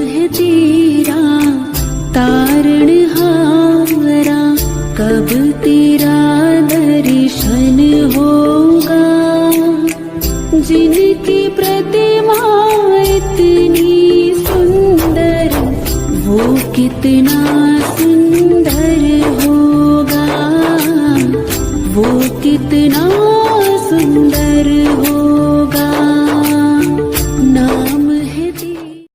है तेरा तारणहारा, कब तेरा दर्शन होगा। जिनकी प्रतिमा इतनी सुंदर, वो कितना सुंदर होगा, वो कितना सुंदर होगा।